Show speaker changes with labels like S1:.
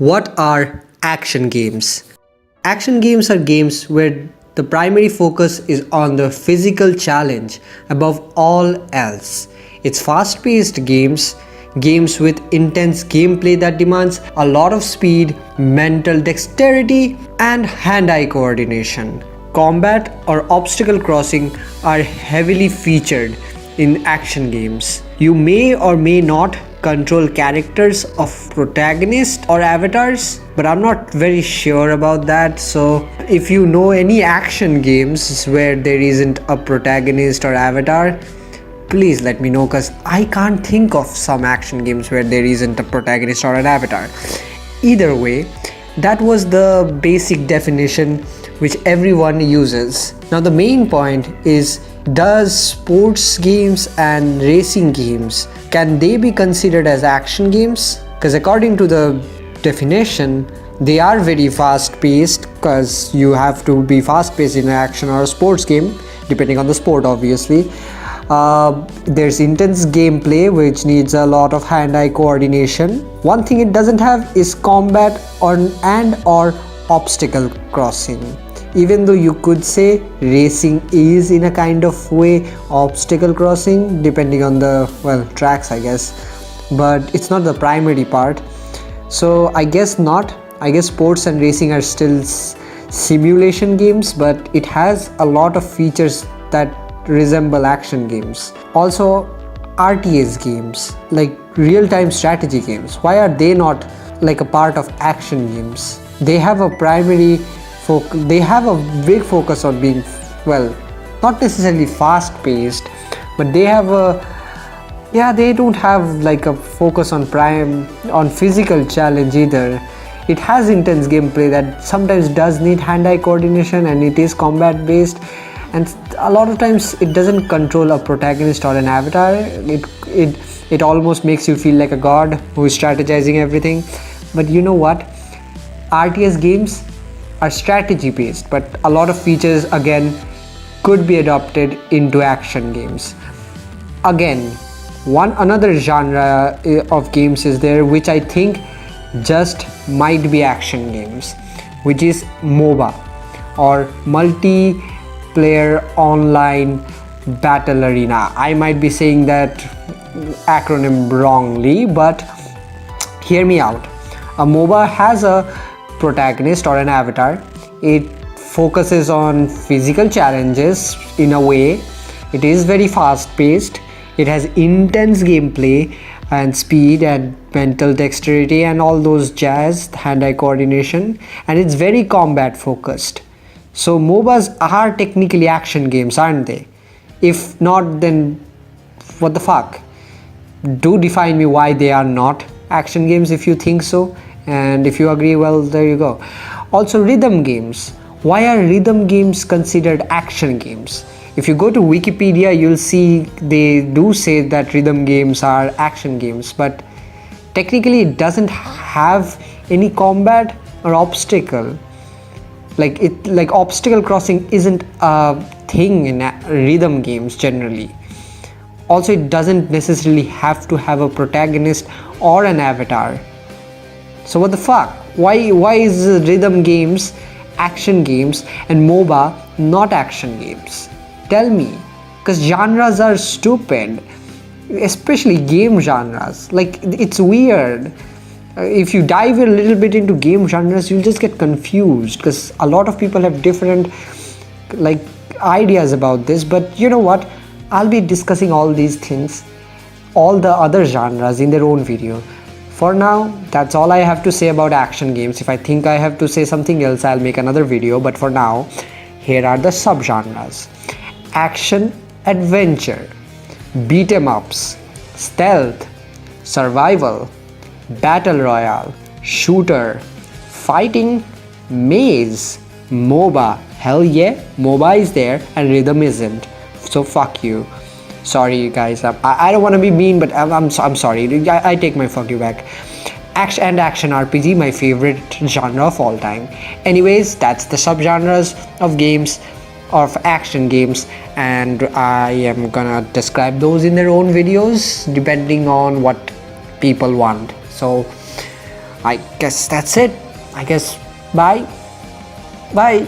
S1: What are action games? Action games are games where the primary focus is on the physical challenge above all else. It's fast-paced games with intense gameplay that demands a lot of speed, mental dexterity, and hand-eye coordination. Combat or obstacle crossing are heavily featured in action games. You may or may not control characters of protagonists or avatars, but I'm not very sure about that. So if you know any action games where there isn't a protagonist or avatar, please let me know, because I can't think of some action games where there isn't a protagonist or an avatar. Either way, that was the basic definition which everyone uses. Now the main point is, does sports games and racing games, can they be considered as action games? Because according to the definition, they are very fast paced, because you have to be fast paced in an action or a sports game, depending on the sport obviously. There's intense gameplay which needs a lot of hand-eye coordination. One thing it doesn't have is combat or obstacle crossing. Even though you could say racing is in a kind of way obstacle crossing, depending on the tracks, I guess, but it's not the primary part. So I guess not. I guess sports and racing are still simulation games, but it has a lot of features that resemble action games. Also, RTS games, like real-time strategy games, why are they not like a part of action games? They have a primary they have a big focus on being, not necessarily fast-paced, but they have they don't have like a focus on physical challenge either. It has intense gameplay that sometimes does need hand-eye coordination, and it is combat-based, and a lot of times it doesn't control a protagonist or an avatar. It almost makes you feel like a god who is strategizing everything. But you know what? RTS games are strategy based, but a lot of features again could be adopted into action games. Again, another genre of games is there which I think just might be action games, which is MOBA, or multiplayer online battle arena. I might be saying that acronym wrongly, but hear me out. A MOBA has a protagonist or an avatar. It focuses on physical challenges in a way. It is very fast paced. It has intense gameplay and speed and mental dexterity and all those jazz, hand-eye coordination, and it's very combat focused. So MOBAs are technically action games, aren't they? If not, then what the fuck? Do define me why they are not action games if you think so. And if you agree, well, there you go. Also, rhythm games. Why are rhythm games considered action games? If you go to Wikipedia, you'll see they do say that rhythm games are action games, but technically it doesn't have any combat or obstacle. Like obstacle crossing isn't a thing in rhythm games generally. Also, it doesn't necessarily have to have a protagonist or an avatar. So what the fuck? Why is rhythm games action games and MOBA not action games? Tell me, because genres are stupid, especially game genres. Like, it's weird. If you dive a little bit into game genres, you'll just get confused, because a lot of people have different ideas about this. But you know what? I'll be discussing all these things, all the other genres in their own video. For now, that's all I have to say about action games. If I think I have to say something else, I'll make another video. But for now, here are the subgenres: action adventure, beat 'em ups, stealth, survival, battle royale, shooter, fighting, maze, MOBA. Hell yeah, MOBA is there and rhythm isn't. So fuck you. Sorry guys, I don't want to be mean, but I'm sorry. I take my fuck you back. Action RPG, my favorite genre of all time. Anyways, that's the subgenres of games, of action games, and I am gonna describe those in their own videos depending on what people want. So I guess that's it. I guess bye. Bye.